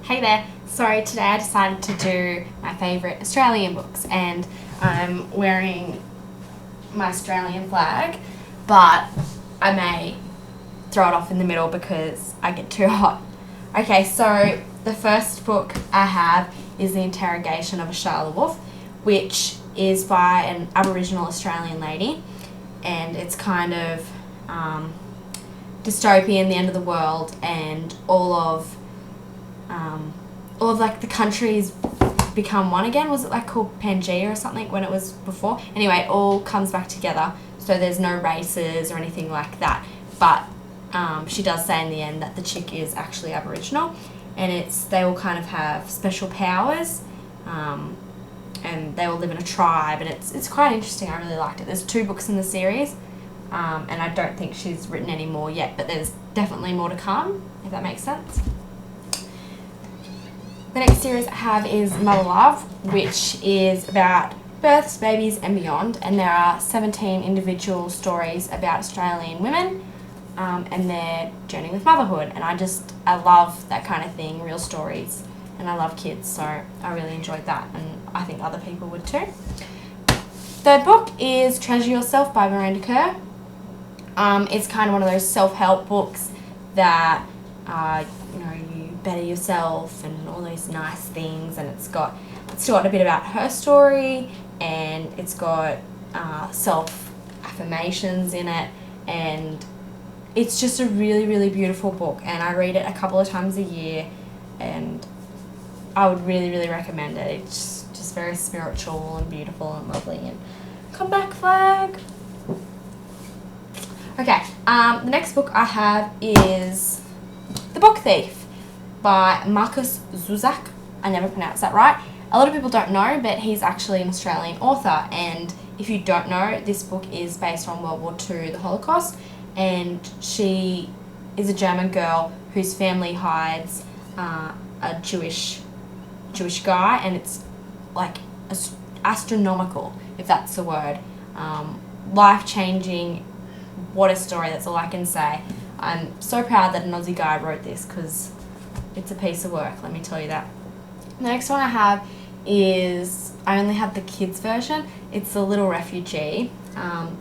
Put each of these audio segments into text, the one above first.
Hey there. So today I decided to do my favourite Australian books, and I'm wearing my Australian flag, but I may throw it off in the middle because I get too hot. Okay, so the first book I have is The Interrogation of a Charlotte Wolf, which is by an Aboriginal Australian lady, and it's kind of dystopian, the end of the world, and all of like the countries become one again. Was it like called Pangea or something when it was before? Anyway, it all comes back together, so there's no races or anything like that. But she does say in the end that the chick is actually Aboriginal, and they all kind of have special powers, and they all live in a tribe, and it's quite interesting. I really liked it. There's 2 books in the series, and I don't think she's written any more yet, but there's definitely more to come, if that makes sense. The next series I have is Mother Love, which is about births, babies and beyond, and there are 17 individual stories about Australian women and their journey with motherhood, and I love that kind of thing, real stories, and I love kids, so I really enjoyed that, and I think other people would too. Third book is Treasure Yourself by Miranda Kerr. It's kind of one of those self-help books that you better yourself and all those nice things, and it's still got a bit about her story, and it's got self affirmations in it, and it's just a really, really beautiful book, and I read it a couple of times a year, and I would really, really recommend it. It's just very spiritual and beautiful and lovely. And come back, flag. Okay, the next book I have is The Book Thief by Markus Zusak. I never pronounced that right. A lot of people don't know, but he's actually an Australian author, and if you don't know, this book is based on World War II, the Holocaust, and she is a German girl whose family hides a Jewish guy, and it's like astronomical, if that's the word. Life-changing. What a story, that's all I can say. I'm so proud that an Aussie guy wrote this, because it's a piece of work, let me tell you that. The next one I have is, I only have the kids version. It's The Little Refugee.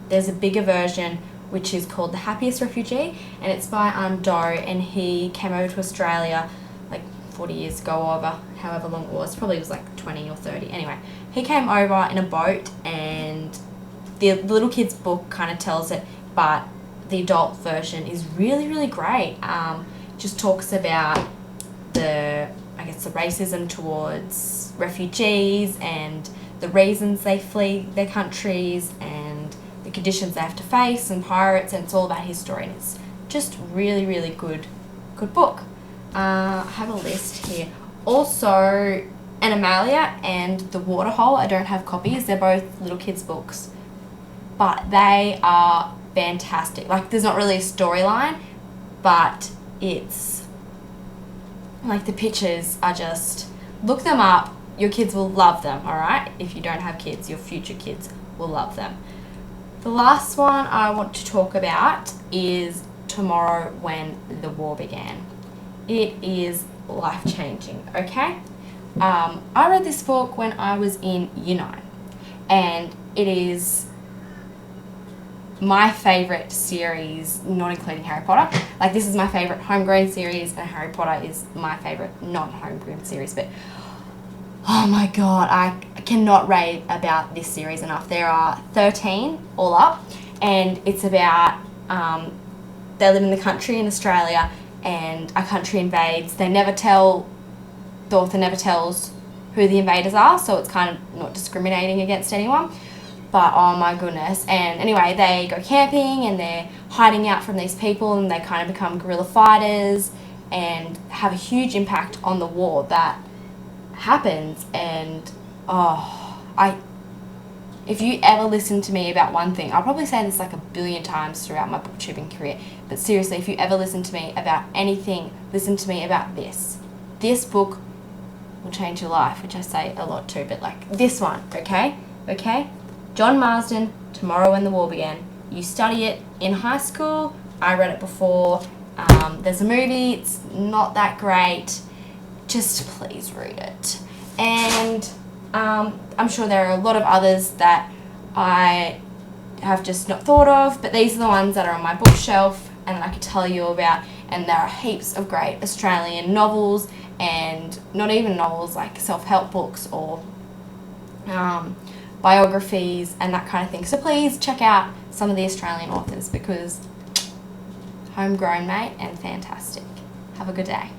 There's a bigger version which is called The Happiest Refugee, and it's by Doe, and he came over to Australia like 40 years ago, or however long it was. Probably it was like 20 or 30. Anyway, he came over in a boat, and the little kids book kind of tells it, but the adult version is really, really great. Just talks about the racism towards refugees and the reasons they flee their countries and the conditions they have to face, and pirates, and it's all about his story, and it's just really, really good book. I have a list here. Also, Animalia and The Waterhole, I don't have copies. They're both little kids books, but they are fantastic. Like, there's not really a storyline, but it's like the pictures are just, look them up. Your kids will love them, alright? If you don't have kids, your future kids will love them. The last one I want to talk about is Tomorrow When the War Began. It is life-changing, okay? I read this book when I was in Year 9, and it is my favourite series, not including Harry Potter. Like, this is my favourite homegrown series, and Harry Potter is my favourite non-homegrown series, but oh my god, I cannot rave about this series enough. There are 13 all up, and it's about they live in the country in Australia, and a country invades. The author never tells who the invaders are, so it's kind of not discriminating against anyone. But oh my goodness. And anyway, they go camping, and they're hiding out from these people, and they kind of become guerrilla fighters and have a huge impact on the war that happens. And if you ever listen to me about one thing, I'll probably say this like a billion times throughout my booktubing career, but seriously, if you ever listen to me about anything, listen to me about this. This book will change your life, which I say a lot too, but like this one, okay? John Marsden, Tomorrow When the War Began. You study it in high school. I read it before. There's a movie. It's not that great. just please read it. And I'm sure there are a lot of others that I have just not thought of, but these are the ones that are on my bookshelf and I could tell you about. And there are heaps of great Australian novels, and not even novels, like self-help books or biographies and that kind of thing. So please check out some of the Australian authors, because homegrown, mate, and fantastic. Have a good day.